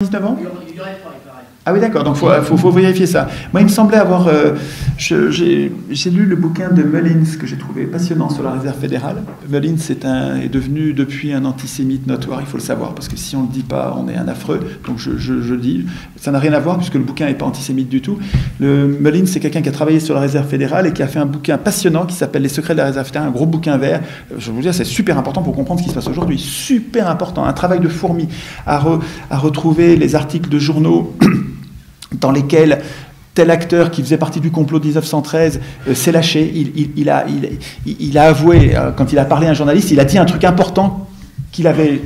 19 ans? Il y aurait pas, il paraît. Ah oui, d'accord, donc faut vérifier ça. Moi, il me semblait avoir... j'ai lu le bouquin de Mullins que j'ai trouvé passionnant sur la réserve fédérale. Mullins est devenu depuis un antisémite notoire, il faut le savoir, parce que si on ne le dit pas, on est un affreux. Donc je dis, ça n'a rien à voir, puisque le bouquin n'est pas antisémite du tout. Mullins, c'est quelqu'un qui a travaillé sur la réserve fédérale et qui a fait un bouquin passionnant qui s'appelle Les secrets de la réserve fédérale, un gros bouquin vert. Je vais vous dire, c'est super important pour comprendre ce qui se passe aujourd'hui. Super important, un travail de fourmi à retrouver les articles de journaux dans lesquels tel acteur qui faisait partie du complot de 1913 s'est lâché. Il a avoué, quand il a parlé à un journaliste, il a dit un truc important qu'il avait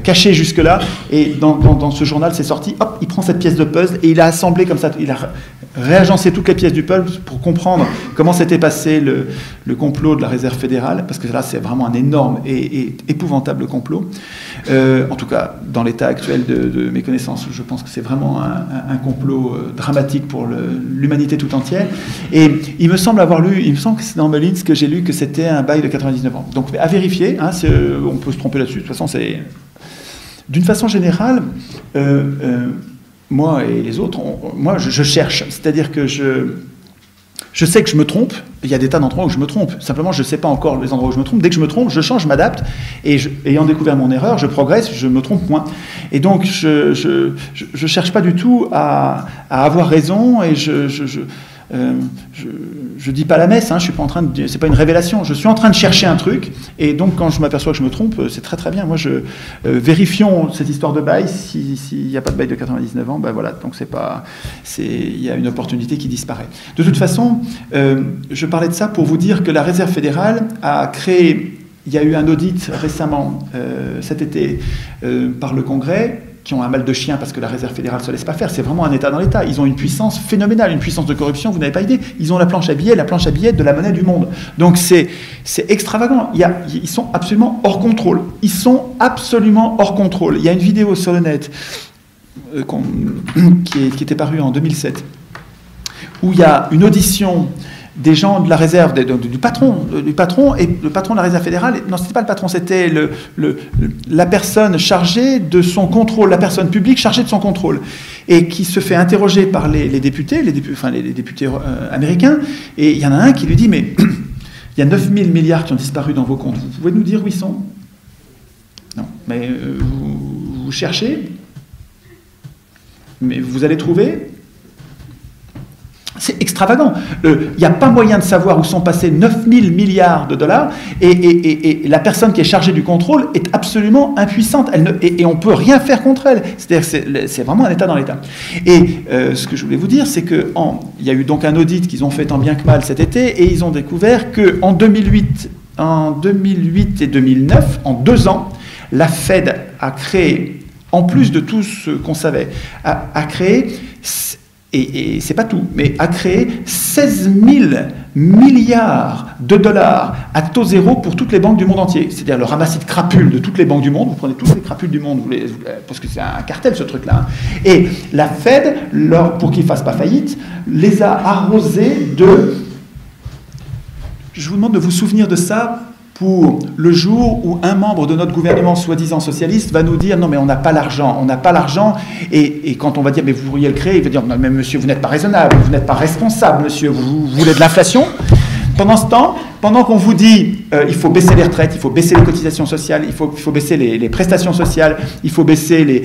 caché jusque-là, et dans ce journal, c'est sorti, hop, il prend cette pièce de puzzle, et il a assemblé comme ça, il a réagencé toutes les pièces du puzzle pour comprendre comment s'était passé le complot de la réserve fédérale, parce que là, c'est vraiment un énorme et épouvantable complot. En tout cas, dans l'état actuel de mes connaissances, je pense que c'est vraiment un complot dramatique pour l'humanité tout entière. Et il me semble que c'est dans Mullins que j'ai lu que c'était un bail de 99 ans. Donc, à vérifier, hein, on peut se tromper là-dessus. De toute façon, c'est... D'une façon générale, moi et les autres, moi je cherche, c'est-à-dire que je sais que je me trompe, il y a des tas d'endroits où je me trompe, simplement je ne sais pas encore les endroits où je me trompe, dès que je me trompe, je change, je m'adapte, et ayant découvert mon erreur, je progresse, je me trompe moins. Et donc je cherche pas du tout à avoir raison, et je dis pas la messe, hein, je suis pas en train de, c'est pas une révélation, je suis en train de chercher un truc, et donc quand je m'aperçois que je me trompe, c'est très très bien. Moi, vérifions cette histoire de bail, s'il n'y a pas de bail de 99 ans, ben voilà, donc il y a une opportunité qui disparaît. De toute façon, je parlais de ça pour vous dire que la Réserve fédérale a créé, il y a eu un audit récemment, cet été, par le Congrès, qui ont un mal de chien parce que la Réserve fédérale ne se laisse pas faire. C'est vraiment un État dans l'État. Ils ont une puissance phénoménale, une puissance de corruption, vous n'avez pas idée. Ils ont la planche à billets de la monnaie du monde. Donc c'est extravagant. Ils sont absolument hors contrôle. Ils sont absolument hors contrôle. Il y a une vidéo sur le net qui était parue en 2007, où il y a une audition des gens de la réserve, du patron, et le patron de la réserve fédérale, non, c'était pas le patron, c'était la personne chargée de son contrôle, la personne publique chargée de son contrôle, et qui se fait interroger par les députés américains, et il y en a un qui lui dit, mais il y a 9 000 milliards qui ont disparu dans vos comptes, vous pouvez nous dire où ils sont? Non, mais vous cherchez, mais vous allez trouver? C'est extravagant. Il n'y a pas moyen de savoir où sont passés 9 000 milliards de dollars, et la personne qui est chargée du contrôle est absolument impuissante, et on ne peut rien faire contre elle. C'est-à-dire c'est vraiment un État dans l'État. Et ce que je voulais vous dire, c'est qu'il y a eu donc un audit qu'ils ont fait tant bien que mal cet été, et ils ont découvert qu'en 2008 et 2009, en 2 ans, la Fed a créé, en plus de tout ce qu'on savait, a créé... Et c'est pas tout, mais a créé 16 000 milliards de dollars à taux zéro pour toutes les banques du monde entier. C'est-à-dire le ramassis de crapules de toutes les banques du monde. Vous prenez toutes les crapules du monde, parce que c'est un cartel ce truc-là. Et la Fed, pour qu'ils ne fassent pas faillite, les a arrosés de... Je vous demande de vous souvenir de ça pour le jour où un membre de notre gouvernement soi-disant socialiste va nous dire « Non, mais on n'a pas l'argent, et quand on va dire « Mais vous pourriez le créer », il va dire « Non, mais monsieur, vous n'êtes pas raisonnable, vous n'êtes pas responsable, monsieur, vous voulez de l'inflation ?» Pendant ce temps, pendant qu'on vous dit il faut baisser les retraites, il faut baisser les cotisations sociales, il faut baisser les prestations sociales, il faut baisser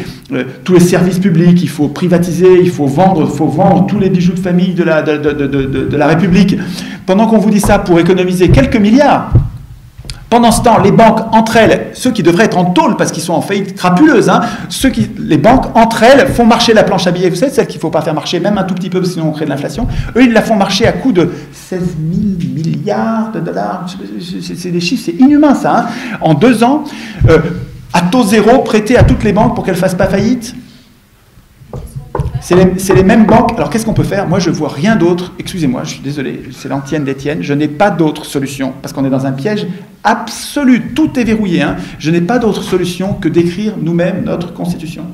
tous les services publics, il faut privatiser, il faut vendre tous les bijoux de famille de la République, pendant qu'on vous dit ça pour économiser quelques milliards, pendant ce temps, les banques entre elles, ceux qui devraient être en tôle parce qu'ils sont en faillite crapuleuse, hein, les banques entre elles font marcher la planche à billets, vous savez, celle qu'il ne faut pas faire marcher, même un tout petit peu, sinon on crée de l'inflation. Eux, ils la font marcher à coût de 16 000 milliards de dollars. C'est des chiffres, c'est inhumain ça. Hein. En 2 ans, à taux zéro, prêté à toutes les banques pour qu'elles ne fassent pas faillite. C'est les mêmes banques. Alors qu'est-ce qu'on peut faire? Moi, je ne vois rien d'autre. Excusez-moi, je suis désolé, c'est l'antienne d'Étienne. Je n'ai pas d'autre solution, parce qu'on est dans un piège absolu. Tout est verrouillé. Hein. Je n'ai pas d'autre solution que d'écrire nous-mêmes notre Constitution.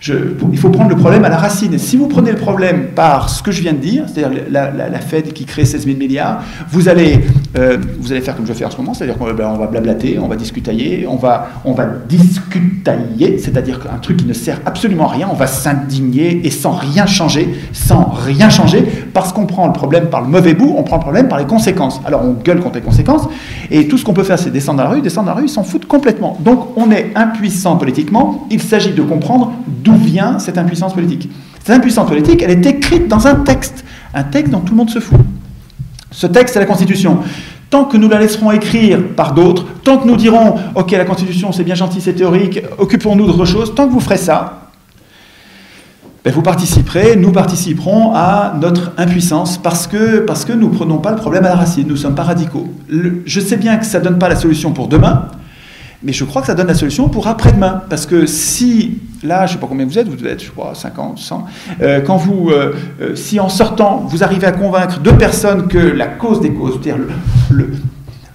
Il faut prendre le problème à la racine. Si vous prenez le problème par ce que je viens de dire, c'est-à-dire la Fed qui crée 16 000 milliards, vous allez vous allez faire comme je fais en ce moment, c'est-à-dire qu'on va blablater, on va discutailler, on va discutailler, c'est-à-dire un truc qui ne sert absolument à rien, on va s'indigner et sans rien changer, parce qu'on prend le problème par le mauvais bout, on prend le problème par les conséquences. Alors on gueule contre les conséquences, et tout ce qu'on peut faire, c'est descendre dans la rue, ils s'en foutent complètement. Donc on est impuissant politiquement, il s'agit de comprendre d'où vient cette impuissance politique. Cette impuissance politique, elle est écrite dans un texte dont tout le monde se fout. Ce texte, c'est la Constitution. Tant que nous la laisserons écrire par d'autres, tant que nous dirons « Ok, la Constitution, c'est bien gentil, c'est théorique, occupons-nous d'autre chose », tant que vous ferez ça, ben vous participerez, nous participerons à notre impuissance parce que nous ne prenons pas le problème à la racine, nous ne sommes pas radicaux. Je sais bien que ça ne donne pas la solution pour demain, mais je crois que ça donne la solution pour après-demain. Parce que si, là, je ne sais pas combien vous êtes, je crois, 50, 100, si en sortant, vous arrivez à convaincre 2 personnes que la cause des causes, c'est-à-dire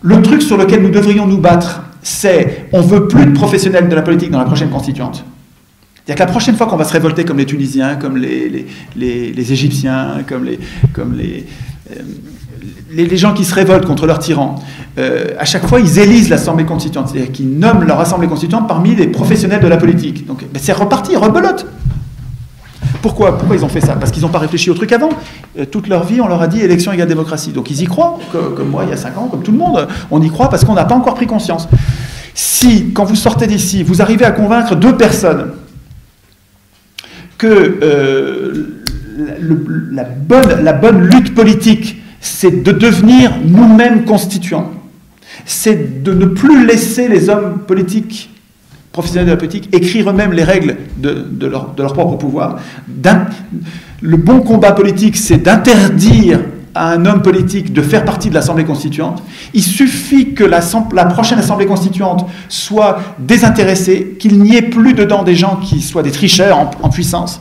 le truc sur lequel nous devrions nous battre, c'est on ne veut plus de professionnels de la politique dans la prochaine constituante. C'est-à-dire que la prochaine fois qu'on va se révolter comme les Tunisiens, comme les Égyptiens, comme les gens qui se révoltent contre leurs tyrans, à chaque fois, ils élisent l'Assemblée constituante, c'est-à-dire qu'ils nomment leur Assemblée constituante parmi les professionnels de la politique. Donc, c'est reparti, rebelote. Pourquoi ils ont fait ça? Parce qu'ils n'ont pas réfléchi au truc avant. Toute leur vie, on leur a dit élection égale démocratie. Donc, ils y croient, comme moi, il y a 5 ans, comme tout le monde. On y croit parce qu'on n'a pas encore pris conscience. Si, quand vous sortez d'ici, vous arrivez à convaincre 2 personnes que la bonne lutte politique, c'est de devenir nous-mêmes constituants. C'est de ne plus laisser les hommes politiques, professionnels de la politique, écrire eux-mêmes les règles de leur propre pouvoir. Le bon combat politique, c'est d'interdire à un homme politique de faire partie de l'Assemblée constituante. Il suffit que la prochaine Assemblée constituante soit désintéressée, qu'il n'y ait plus dedans des gens qui soient des tricheurs en puissance.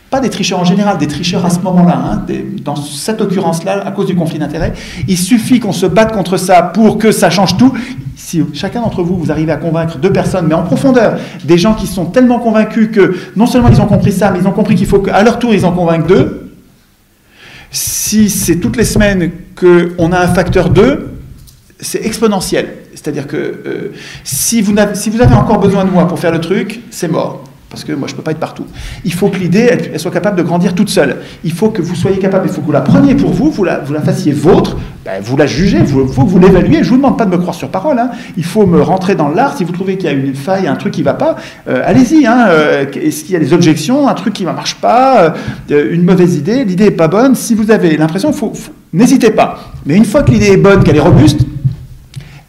Pas des tricheurs en général, des tricheurs à ce moment-là, dans cette occurrence-là, à cause du conflit d'intérêts. Il suffit qu'on se batte contre ça pour que ça change tout. Si chacun d'entre vous, vous arrivez à convaincre 2 personnes, mais en profondeur, des gens qui sont tellement convaincus que non seulement ils ont compris ça, mais ils ont compris qu'il faut qu'à leur tour, ils en convainquent 2. Si c'est toutes les semaines qu'on a un facteur 2, c'est exponentiel. C'est-à-dire que si vous avez encore besoin de moi pour faire le truc, c'est mort. Parce que moi, je ne peux pas être partout. Il faut que l'idée, elle soit capable de grandir toute seule. Il faut que vous soyez capable, il faut que vous la preniez pour vous, vous la fassiez vôtre, vous la jugez, il faut que vous l'évaluez. Je ne vous demande pas de me croire sur parole. Il faut me rentrer dans l'art. Si vous trouvez qu'il y a une faille, un truc qui ne va pas, allez-y. Est-ce qu'il y a des objections, un truc qui ne marche pas, une mauvaise idée, l'idée n'est pas bonne. Si vous avez l'impression, n'hésitez pas. Mais une fois que l'idée est bonne, qu'elle est robuste,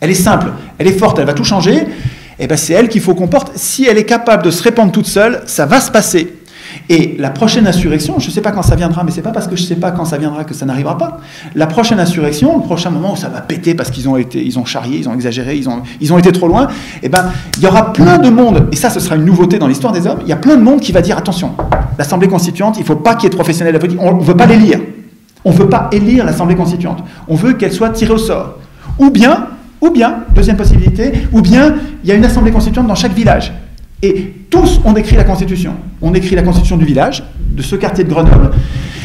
elle est simple, elle est forte, elle va tout changer. Eh ben c'est elle qu'il faut qu'on porte. Si elle est capable de se répandre toute seule, ça va se passer. Et la prochaine insurrection, je ne sais pas quand ça viendra, mais ce n'est pas parce que je ne sais pas quand ça viendra que ça n'arrivera pas. La prochaine insurrection, le prochain moment où ça va péter parce qu'ils ont charrié, ils ont exagéré, ils ont été trop loin, eh ben, il y aura plein de monde, et ça ce sera une nouveauté dans l'histoire des hommes, il y a plein de monde qui va dire attention, l'Assemblée constituante, il ne faut pas qu'il y ait de professionnels de la politique, on ne veut pas l'élire. On ne veut pas élire l'Assemblée constituante. On veut qu'elle soit tirée au sort. Ou bien, deuxième possibilité, ou bien il y a une assemblée constituante dans chaque village. Et tous, on écrit la Constitution. On écrit la Constitution du village, de ce quartier de Grenoble.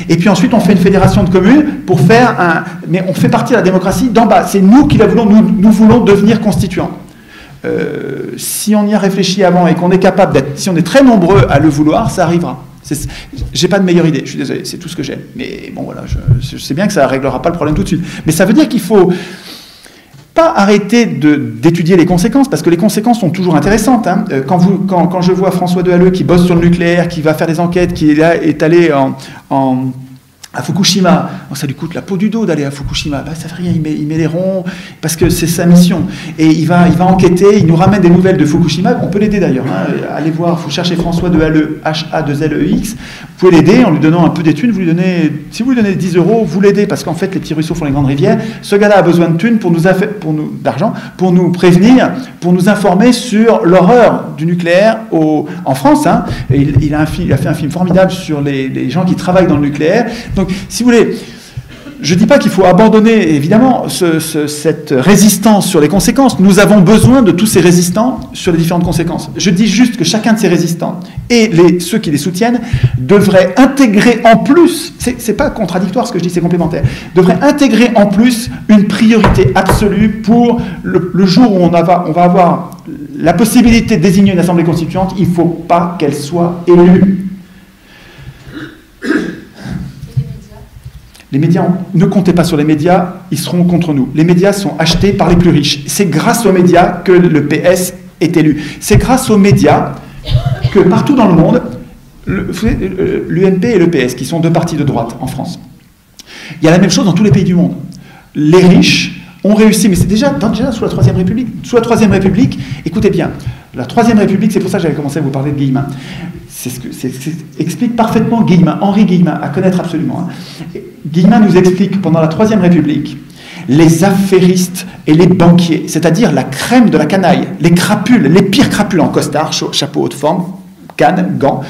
Et puis ensuite, on fait une fédération de communes pour faire mais on fait partie de la démocratie d'en bas. C'est nous qui la voulons, nous voulons devenir constituants. Si on y a réfléchi avant et qu'on est capable d'être, si on est très nombreux à le vouloir, ça arrivera. J'ai pas de meilleure idée, je suis désolé, c'est tout ce que j'ai. Mais bon, voilà, je sais bien que ça ne réglera pas le problème tout de suite. Mais ça veut dire qu'il faut pas arrêter d'étudier les conséquences, parce que les conséquences sont toujours intéressantes. Quand je vois François Dehalleux qui bosse sur le nucléaire, qui va faire des enquêtes, qui est allé à Fukushima, ça lui coûte la peau du dos d'aller à Fukushima, ça fait rien, il met les ronds, parce que c'est sa mission. Et il va enquêter, il nous ramène des nouvelles de Fukushima, on peut l'aider d'ailleurs. Allez voir, il faut chercher François Dehalleux, H-A-2-L-E-X, vous pouvez l'aider en lui donnant un peu des thunes, si vous lui donnez 10 €, vous l'aidez, parce qu'en fait, les petits ruisseaux font les grandes rivières. Ce gars-là a besoin de thunes d'argent, pour nous prévenir, pour nous informer sur l'horreur du nucléaire en France. Et il a fait un film formidable sur les gens qui travaillent dans le nucléaire. Donc, si vous voulez, Je ne dis pas qu'il faut abandonner, évidemment, cette résistance sur les conséquences. Nous avons besoin de tous ces résistants sur les différentes conséquences. Je dis juste que chacun de ces résistants et ceux qui les soutiennent devraient intégrer en plus, c'est pas contradictoire ce que je dis, c'est complémentaire, devraient intégrer en plus une priorité absolue pour le jour où on va avoir la possibilité de désigner une assemblée constituante. Il ne faut pas qu'elle soit élue. Les médias, ne comptez pas sur les médias, ils seront contre nous. Les médias sont achetés par les plus riches. C'est grâce aux médias que le PS est élu. C'est grâce aux médias que partout dans le monde, l'UMP et le PS, qui sont deux partis de droite en France, il y a la même chose dans tous les pays du monde. Les riches ont réussi, mais c'est déjà sous la Troisième République. Sous la Troisième République, écoutez bien, la Troisième République, c'est pour ça que j'avais commencé à vous parler de Guillemin. C'est explique parfaitement Guillemin, Henri Guillemin, à connaître absolument. Guillemin nous explique, pendant la Troisième République, les affairistes et les banquiers, c'est-à-dire la crème de la canaille, les crapules, les pires crapules en costard, chapeau haute forme, canne, gants,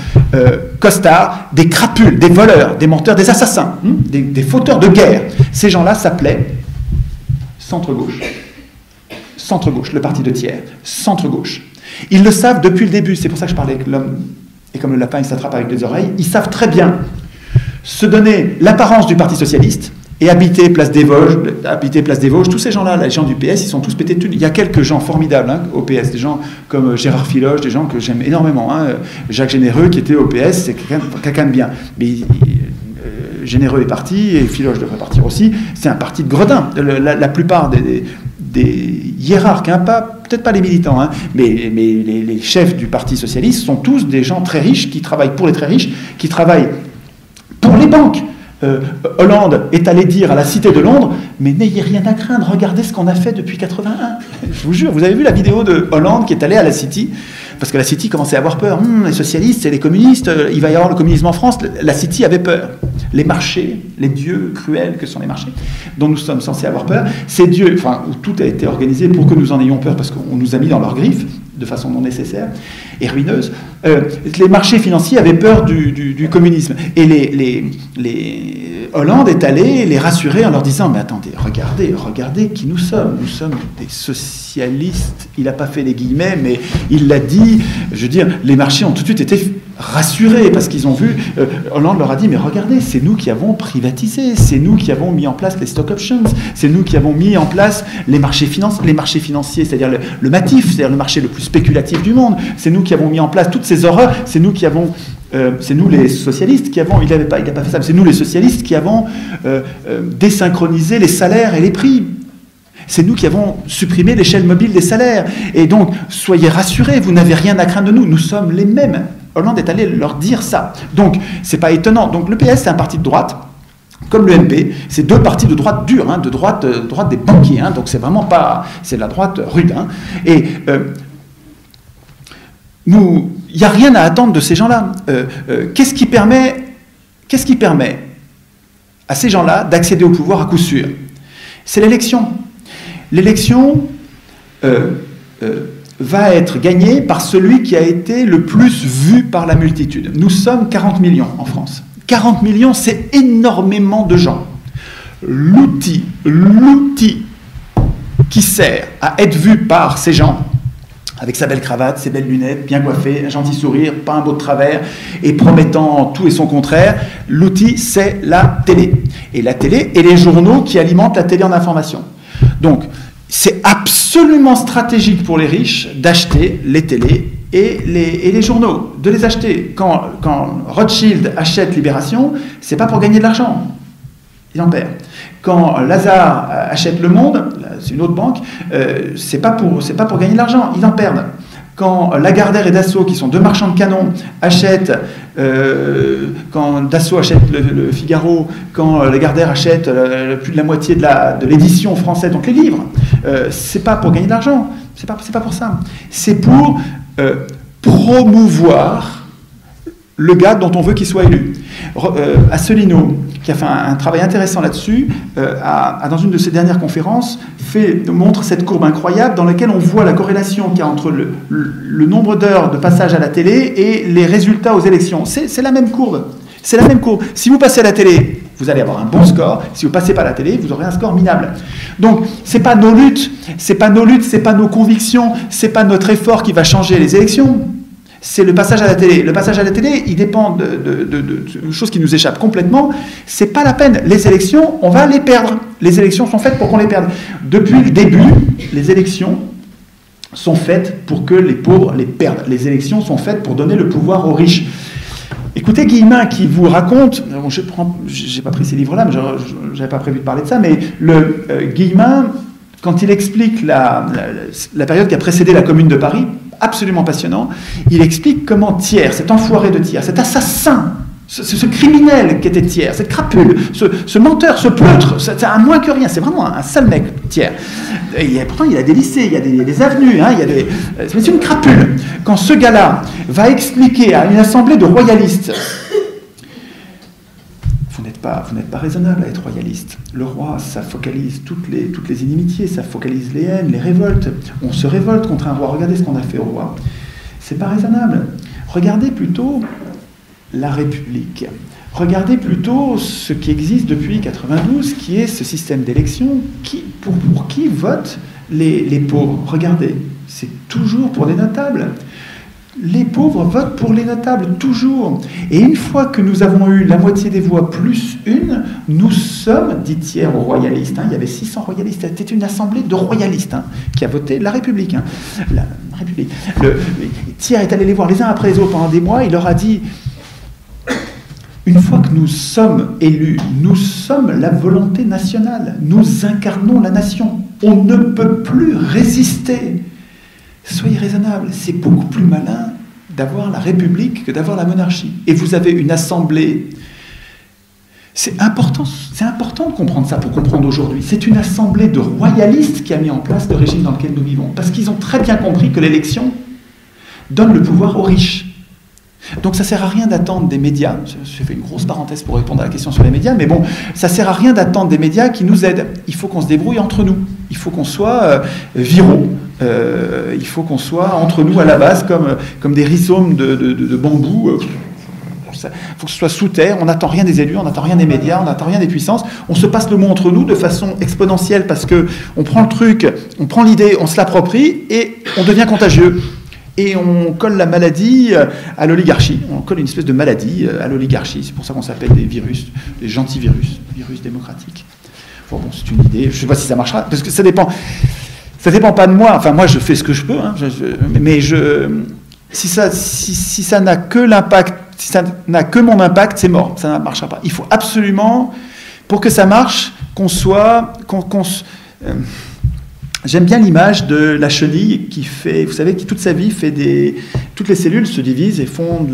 costard, des crapules, des voleurs, des menteurs, des assassins, des fauteurs de guerre. Ces gens-là s'appelaient centre-gauche. Centre-gauche, le parti de Thiers, centre-gauche. Ils le savent depuis le début, c'est pour ça que je parlais avec l'homme, et comme le lapin il s'attrape avec les oreilles, ils savent très bien se donner l'apparence du Parti socialiste et habiter Place des Vosges, tous ces gens-là, les gens du PS, ils sont tous pétés de thunes. Il y a quelques gens formidables au PS, des gens comme Gérard Filoche, des gens que j'aime énormément. Jacques Généreux qui était au PS, c'est quelqu'un de bien. Mais Généreux est parti, et Filoche devrait partir aussi. C'est un parti de gredins. La plupart des hiérarques, peut-être pas les militants, mais les chefs du Parti socialiste sont tous des gens très riches, qui travaillent pour les très riches, qui travaillent pour les banques. Hollande est allé dire à la Cité de Londres, mais n'ayez rien à craindre, regardez ce qu'on a fait depuis 81. Je vous jure, vous avez vu la vidéo de Hollande qui est allé à la City, parce que la City commençait à avoir peur. Les socialistes et les communistes, il va y avoir le communisme en France. La City avait peur. Les marchés, les dieux cruels que sont les marchés, dont nous sommes censés avoir peur, ces dieux, où tout a été organisé pour que nous en ayons peur, parce qu'on nous a mis dans leurs griffes, de façon non nécessaire et ruineuse. Les marchés financiers avaient peur du communisme. Et les Hollande est allé les rassurer en leur disant « Mais attendez, regardez qui nous sommes. Nous sommes des socialistes. » Il n'a pas fait les guillemets, mais il l'a dit. Je veux dire, les marchés ont tout de suite été rassurés parce qu'ils ont vu... Hollande leur a dit « Mais regardez, c'est nous qui avons privatisé. C'est nous qui avons mis en place les stock options. C'est nous qui avons mis en place les marchés financiers, c'est-à-dire le MATIF, c'est-à-dire le marché le plus spéculatif du monde. C'est nous qui avons mis en place toutes ces horreurs. C'est nous qui avons... c'est nous les socialistes qui avons, il n'a pas fait ça, c'est nous les socialistes qui avons désynchronisé les salaires et les prix. C'est nous qui avons supprimé l'échelle mobile des salaires. Et donc, soyez rassurés, vous n'avez rien à craindre de nous, nous sommes les mêmes. Hollande est allé leur dire ça. Donc, c'est pas étonnant. Donc, le PS, c'est un parti de droite, comme le MP, c'est deux partis de droite dure, de droite des banquiers. Donc, c'est vraiment pas... C'est la droite rude. Et... il n'y a rien à attendre de ces gens-là. Qu'est-ce qui permet à ces gens-là d'accéder au pouvoir à coup sûr? C'est l'élection. L'élection va être gagnée par celui qui a été le plus vu par la multitude. Nous sommes 40 millions en France. 40 millions, c'est énormément de gens. L'outil qui sert à être vu par ces gens, avec sa belle cravate, ses belles lunettes, bien coiffé, un gentil sourire, pas un mot de travers, et promettant tout et son contraire, l'outil, c'est la télé. Et la télé et les journaux qui alimentent la télé en information. Donc, c'est absolument stratégique pour les riches d'acheter les télés et les journaux, de les acheter. Quand Rothschild achète Libération, c'est pas pour gagner de l'argent. Il en perd. Quand Lazare achète Le Monde, c'est une autre banque, c'est pas pour gagner de l'argent, ils en perdent. Quand Lagardère et Dassault, qui sont deux marchands de canons, achètent, quand Dassault achète le Figaro, quand Lagardère achète plus de la moitié de l'édition française, donc les livres, c'est pas pour gagner de l'argent, c'est pas pour ça. C'est pour promouvoir le gars dont on veut qu'il soit élu. Asselineau, qui a fait un travail intéressant là-dessus, dans une de ses dernières conférences, montre cette courbe incroyable dans laquelle on voit la corrélation qu'il y a entre le nombre d'heures de passage à la télé et les résultats aux élections. C'est la même courbe. C'est la même courbe. Si vous passez à la télé, vous allez avoir un bon score. Si vous passez pas à la télé, vous aurez un score minable. Donc, c'est pas nos luttes, c'est pas nos convictions, c'est pas notre effort qui va changer les élections. C'est le passage à la télé. Le passage à la télé, il dépend de choses qui nous échappent complètement. C'est pas la peine. Les élections, on va les perdre. Les élections sont faites pour qu'on les perde. Depuis le début, les élections sont faites pour que les pauvres les perdent. Les élections sont faites pour donner le pouvoir aux riches. Écoutez Guillemin qui vous raconte, je n'ai pas pris ces livres-là, mais je n'avais pas prévu de parler de ça, mais Guillemin, quand il explique la période qui a précédé la Commune de Paris, absolument passionnant, il explique comment Thiers, cet enfoiré de Thiers, cet assassin, ce criminel qui était Thiers, cette crapule, ce menteur, ce pleutre, c'est un moins que rien, c'est vraiment un sale mec, Thiers. Pourtant, il y a des lycées, il y a des avenues, hein, c'est une crapule. Quand ce gars-là va expliquer à une assemblée de royalistes, vous n'êtes pas raisonnable à être royaliste. Le roi, ça focalise toutes les inimitiés, ça focalise les haines, les révoltes. On se révolte contre un roi. Regardez ce qu'on a fait au roi. C'est pas raisonnable. Regardez plutôt la République. Regardez plutôt ce qui existe depuis 92, qui est ce système d'élection pour qui votent les pauvres. Regardez, c'est toujours pour les notables. Les pauvres votent pour les notables, toujours. Et une fois que nous avons eu la moitié des voix plus une, nous sommes, dit Thiers aux royalistes, il y avait 600 royalistes, c'était une assemblée de royalistes qui a voté la République. La République. Thiers est allé les voir les uns après les autres pendant des mois, il leur a dit, une fois que nous sommes élus, nous sommes la volonté nationale, nous incarnons la nation, on ne peut plus résister. Soyez raisonnable, c'est beaucoup plus malin d'avoir la République que d'avoir la monarchie. Et vous avez une assemblée. C'est important de comprendre ça pour comprendre aujourd'hui. C'est une assemblée de royalistes qui a mis en place le régime dans lequel nous vivons. Parce qu'ils ont très bien compris que l'élection donne le pouvoir aux riches. Donc ça ne sert à rien d'attendre des médias, je fais une grosse parenthèse pour répondre à la question sur les médias, mais bon, ça ne sert à rien d'attendre des médias qui nous aident. Il faut qu'on se débrouille entre nous, il faut qu'on soit viraux, il faut qu'on soit entre nous à la base comme des rhizomes de bambou. Il faut que ce soit sous terre, on n'attend rien des élus, on n'attend rien des médias, on n'attend rien des puissances, on se passe le mot entre nous de façon exponentielle parce qu'on prend le truc, on prend l'idée, on se l'approprie et on devient contagieux. Et on colle la maladie à l'oligarchie. On colle une espèce de maladie à l'oligarchie. C'est pour ça qu'on s'appelle des virus, des gentils virus démocratiques. Bon, c'est une idée. Je ne sais pas si ça marchera, parce que ça dépend pas de moi. Enfin, moi, je fais ce que je peux, mais si ça n'a que l'impact, si ça n'a que mon impact, c'est mort. Ça ne marchera pas. Il faut absolument, pour que ça marche, j'aime bien l'image de la chenille qui fait, vous savez, qui toute sa vie fait toutes les cellules se divisent et font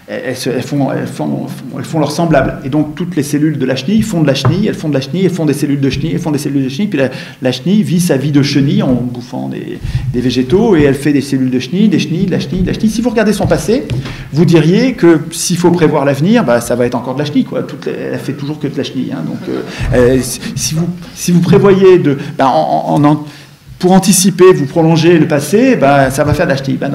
elles font leur semblable. Et donc toutes les cellules de la chenille font de la chenille, elles font de la chenille, elles font des cellules de chenille, elles font des cellules de chenille, puis la chenille vit sa vie de chenille en bouffant des végétaux et elle fait des cellules de chenille, des chenilles, de la chenille, de la chenille. Si vous regardez son passé, vous diriez que s'il faut prévoir l'avenir, ça va être encore de la chenille, quoi. Elle fait toujours que de la chenille. Donc si vous prévoyez pour anticiper, vous prolongez le passé, ça va faire de la chenille. Non.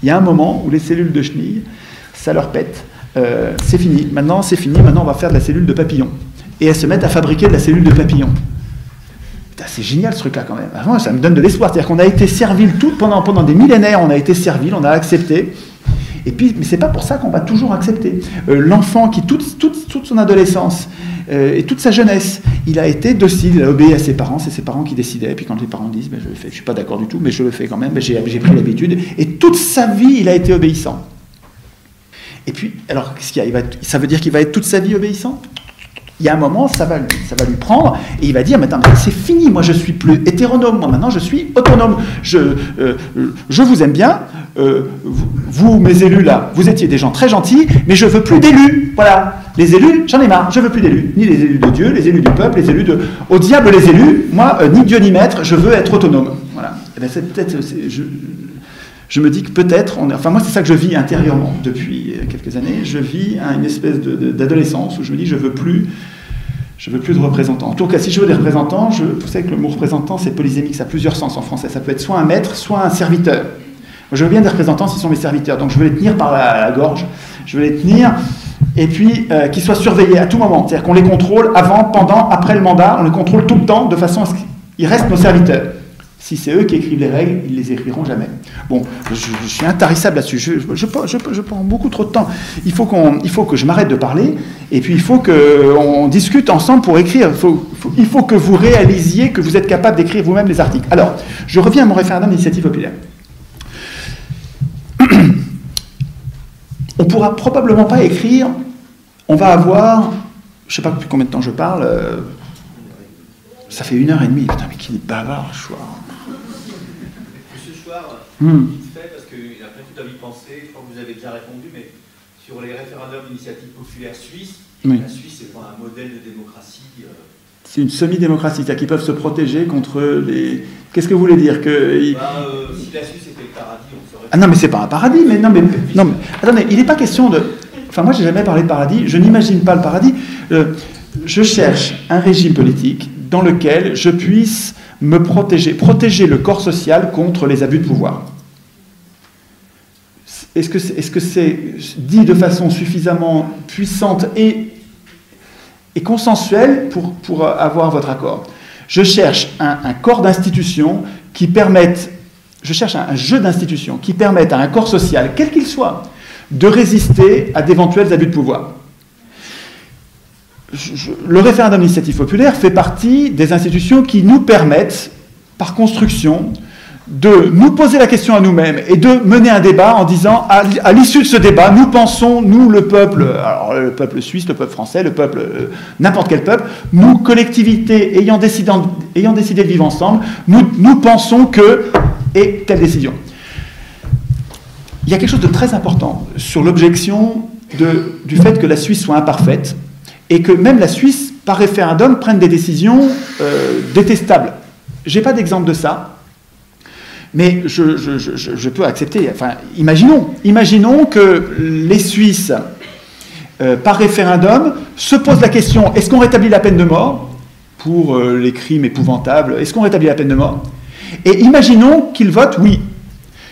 Il y a un moment où les cellules de chenille, ça leur pète. C'est fini. Maintenant, on va faire de la cellule de papillon. Et elles se mettent à fabriquer de la cellule de papillon. Putain, c'est génial ce truc-là quand même. Avant, ça me donne de l'espoir. C'est-à-dire qu'on a été servile pendant des millénaires, on a été servile, on a accepté. Et puis, mais c'est pas pour ça qu'on va toujours accepter. L'enfant qui, toute son adolescence et toute sa jeunesse, il a été docile, il a obéi à ses parents, c'est ses parents qui décidaient. Et puis quand les parents disent, je le fais, je suis pas d'accord du tout, mais je le fais quand même, j'ai pris l'habitude. Et toute sa vie, il a été obéissant. Et puis, alors, qu'est-ce qu'il y a ? Ça veut dire qu'il va être toute sa vie obéissant ? Il y a un moment, ça va lui prendre, et il va dire, mais c'est fini, moi je suis plus hétéronome, moi maintenant je suis autonome. Je vous aime bien, vous, mes élus là, vous étiez des gens très gentils, mais je veux plus d'élus. Voilà, les élus, j'en ai marre, je veux plus d'élus. Ni les élus de Dieu, les élus du peuple, les élus de... Au diable les élus, moi, ni Dieu ni maître, je veux être autonome. Voilà. Et bien, c'est peut-être... Je me dis que peut-être, enfin moi c'est ça que je vis intérieurement depuis quelques années, je vis à une espèce d'adolescence où je me dis je veux plus de représentants. En tout cas, si je veux des représentants, vous savez que le mot représentant c'est polysémique, ça a plusieurs sens en français, ça peut être soit un maître, soit un serviteur. Moi, je veux bien des représentants s'ils sont mes serviteurs, donc je veux les tenir par la gorge, je veux les tenir, et puis qu'ils soient surveillés à tout moment. C'est-à-dire qu'on les contrôle avant, pendant, après le mandat, on les contrôle tout le temps, de façon à ce qu'ils restent nos serviteurs. Si c'est eux qui écrivent les règles, ils ne les écriront jamais. Bon, je suis intarissable là-dessus. Je prends beaucoup trop de temps. Il faut que je m'arrête de parler, et puis il faut qu'on discute ensemble pour écrire. Il faut que vous réalisiez que vous êtes capable d'écrire vous-même les articles. Alors, je reviens à mon référendum d'initiative populaire. On ne pourra probablement pas écrire, on va avoir, je ne sais pas depuis combien de temps je parle, ça fait 1h30. Putain, mais qui est bavard, ce soir. Vite fait, parce qu'après tout à y penser, je crois que vous avez déjà répondu, mais sur les référendums d'initiative populaire suisse, oui. La Suisse, c'est pas un modèle de démocratie. C'est une semi-démocratie, c'est-à-dire qu'ils peuvent se protéger contre les... Qu'est-ce que vous voulez dire que... Si la Suisse était le paradis, on serait... Ah non, mais c'est pas un paradis, mais non, mais attendez, il n'est pas question de... Enfin, moi, j'ai jamais parlé de paradis, je n'imagine pas le paradis. Je cherche un régime politique dans lequel je puisse me protéger le corps social contre les abus de pouvoir. Est-ce que c'est dit de façon suffisamment puissante et consensuelle pour avoir votre accord? Je cherche un corps d'institutions qui permette, je cherche un jeu d'institutions qui permette à un corps social, quel qu'il soit, de résister à d'éventuels abus de pouvoir. Le référendum d'initiative populaire fait partie des institutions qui nous permettent, par construction, de nous poser la question à nous-mêmes et de mener un débat en disant, à l'issue de ce débat, nous pensons, nous, le peuple, alors le peuple suisse, le peuple français, le peuple, n'importe quel peuple, nous, collectivités ayant décidé de vivre ensemble, nous pensons que, et telle décision. Il y a quelque chose de très important sur l'objection du fait que la Suisse soit imparfaite, et que même la Suisse, par référendum, prenne des décisions détestables. Je n'ai pas d'exemple de ça, mais je peux accepter. Enfin, imaginons que les Suisses, par référendum, se posent la question, est-ce qu'on rétablit la peine de mort pour les crimes épouvantables? Est-ce qu'on rétablit la peine de mort? Et imaginons qu'ils votent oui.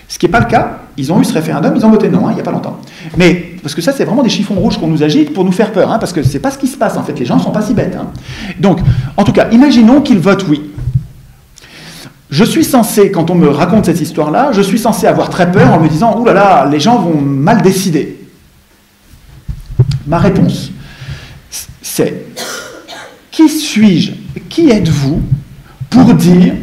Ce qui n'est pas le cas. Ils ont eu ce référendum, ils ont voté non, il n'y a pas longtemps. Mais, parce que ça, c'est vraiment des chiffons rouges qu'on nous agite pour nous faire peur, parce que ce n'est pas ce qui se passe, en fait, les gens ne sont pas si bêtes. Donc, en tout cas, imaginons qu'ils votent oui. Je suis censé, quand on me raconte cette histoire-là, je suis censé avoir très peur en me disant, ouh là là, les gens vont mal décider. Ma réponse, c'est, qui suis-je, qui êtes-vous pour dire...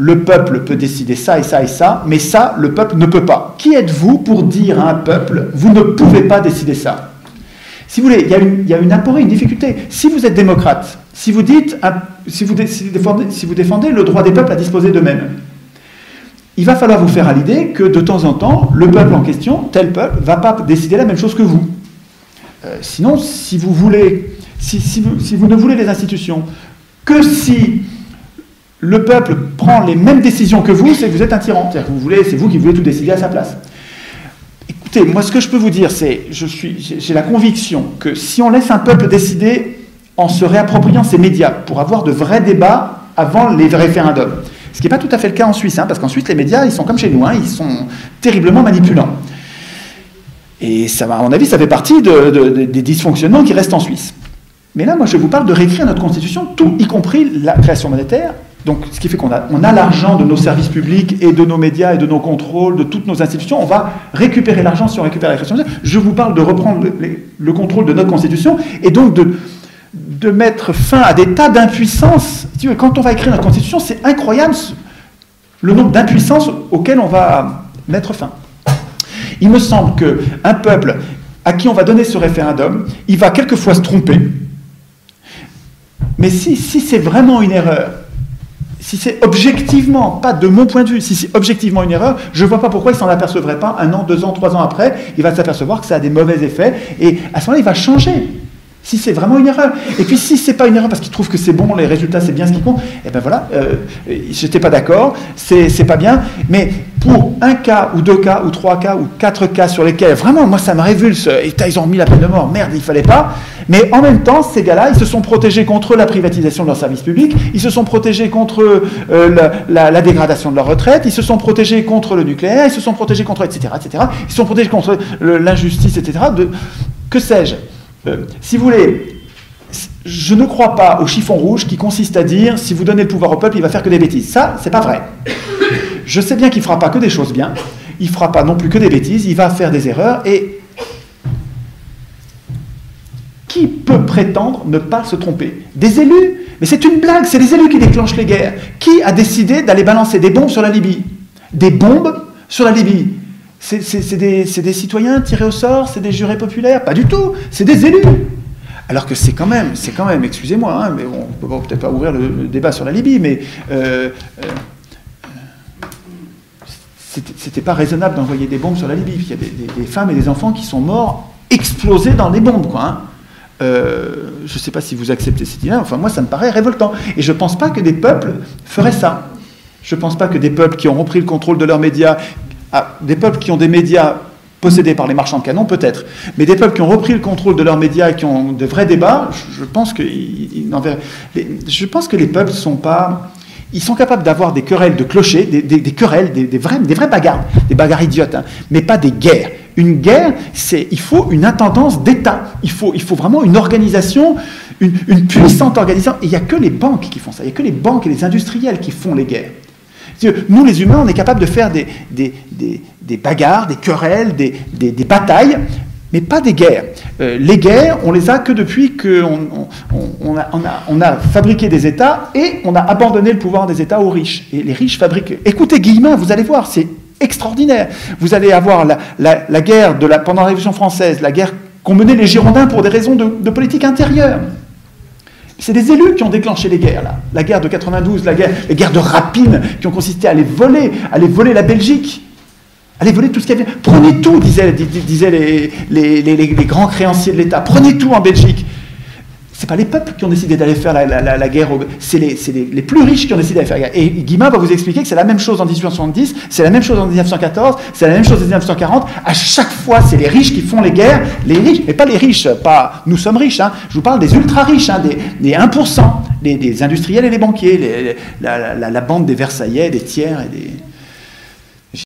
Le peuple peut décider ça et ça et ça, mais ça, le peuple ne peut pas. Qui êtes-vous pour dire à un peuple, vous ne pouvez pas décider ça? Si vous voulez, il y a une aporie, une difficulté. Si vous êtes démocrate, si vous défendez le droit des peuples à disposer d'eux-mêmes, il va falloir vous faire à l'idée que de temps en temps, le peuple en question, tel peuple, ne va pas décider la même chose que vous. Sinon, si vous ne voulez les institutions que si... le peuple prend les mêmes décisions que vous, c'est que vous êtes un tyran. C'est-à-dire que c'est vous qui voulez tout décider à sa place. Écoutez, moi ce que je peux vous dire, c'est j'ai la conviction que si on laisse un peuple décider en se réappropriant ses médias pour avoir de vrais débats avant les référendums, ce qui n'est pas tout à fait le cas en Suisse, parce qu'en Suisse les médias, ils sont comme chez nous, ils sont terriblement manipulants. Et ça, à mon avis, ça fait partie des dysfonctionnements qui restent en Suisse. Mais là, moi je vous parle de réécrire notre constitution, tout, y compris la création monétaire. Donc, ce qui fait qu'on a l'argent de nos services publics et de nos médias et de nos contrôles, de toutes nos institutions. On va récupérer l'argent si on récupère la création monétaire. Je vous parle de reprendre le contrôle de notre constitution et donc de mettre fin à des tas d'impuissances. Quand on va écrire notre constitution, c'est incroyable le nombre d'impuissances auxquelles on va mettre fin. Il me semble qu'un peuple à qui on va donner ce référendum, il va quelquefois se tromper. Mais si c'est vraiment une erreur, si c'est objectivement, pas de mon point de vue, si c'est objectivement une erreur, je ne vois pas pourquoi il ne s'en apercevrait pas 1 an, 2 ans, 3 ans après, il va s'apercevoir que ça a des mauvais effets, et à ce moment-là, il va changer. Si c'est vraiment une erreur. Et puis si c'est pas une erreur parce qu'ils trouvent que c'est bon, les résultats c'est bien ce qui compte, et ben voilà, j'étais pas d'accord, c'est pas bien. Mais pour un cas, ou 2 cas, ou 3 cas, ou 4 cas sur lesquels vraiment, moi ça me révulse, et ils ont remis la peine de mort, merde, il fallait pas. Mais en même temps, ces gars-là, ils se sont protégés contre la privatisation de leur service public, ils se sont protégés contre la dégradation de leur retraite, ils se sont protégés contre le nucléaire, ils se sont protégés contre, etc., etc. Ils se sont protégés contre l'injustice, etc. Que sais-je. Si vous voulez, je ne crois pas au chiffon rouge qui consiste à dire si vous donnez le pouvoir au peuple, il va faire que des bêtises. Ça, c'est pas vrai. Je sais bien qu'il ne fera pas que des choses bien, il ne fera pas non plus que des bêtises, il va faire des erreurs, et qui peut prétendre ne pas se tromper? Des élus? Mais c'est une blague, c'est les élus qui déclenchent les guerres. Qui a décidé d'aller balancer des bombes sur la Libye? Des bombes sur la Libye? C'est des citoyens tirés au sort, c'est des jurés populaires? Pas du tout, c'est des élus. Alors que c'est quand même, excusez-moi, hein, mais on ne peut peut-être pas ouvrir le débat sur la Libye, mais c'était pas raisonnable d'envoyer des bombes sur la Libye. Il y a des femmes et des enfants qui sont morts explosés dans des bombes, quoi. Hein. Je ne sais pas si vous acceptez cette idée, enfin moi ça me paraît révoltant. Et je ne pense pas que des peuples feraient ça. Je ne pense pas que des peuples qui ont repris le contrôle de leurs médias, des peuples qui ont des médias possédés par les marchands de canons, peut-être, mais des peuples qui ont repris le contrôle de leurs médias et qui ont de vrais débats, je pense que les peuples sont pas... Ils sont capables d'avoir des querelles de clochers, des querelles, des vraies bagarres idiotes, hein, mais pas des guerres. Une guerre, il faut une intendance d'État, il faut vraiment une organisation, une puissante organisation, et il n'y a que les banques qui font ça, il n'y a que les banques et les industriels qui font les guerres. Nous, les humains, on est capables de faire des bagarres, des querelles, des batailles, mais pas des guerres. Les guerres, on les a que depuis qu'on a fabriqué des États et on a abandonné le pouvoir des États aux riches. Et les riches fabriquent... Écoutez Guillemin, vous allez voir, c'est extraordinaire. Vous allez avoir la guerre pendant la Révolution française, la guerre qu'ont menée les Girondins pour des raisons de politique intérieure. C'est des élus qui ont déclenché les guerres, là. La guerre de 92, les guerres de rapine qui ont consisté à aller voler la Belgique, aller voler tout ce qu'il y avait. Prenez tout, disaient les grands créanciers de l'État. Prenez tout en Belgique. Ce n'est pas les peuples qui ont décidé d'aller faire la guerre, c'est les plus riches qui ont décidé d'aller faire la guerre. Et Guillemin va vous expliquer que c'est la même chose en 1870, c'est la même chose en 1914, c'est la même chose en 1940. À chaque fois, c'est les riches qui font les guerres, les riches, et pas les riches, pas nous sommes riches, hein. Je vous parle des ultra-riches, hein, des 1%, des industriels et des banquiers, la bande des Versaillais, des tiers et des...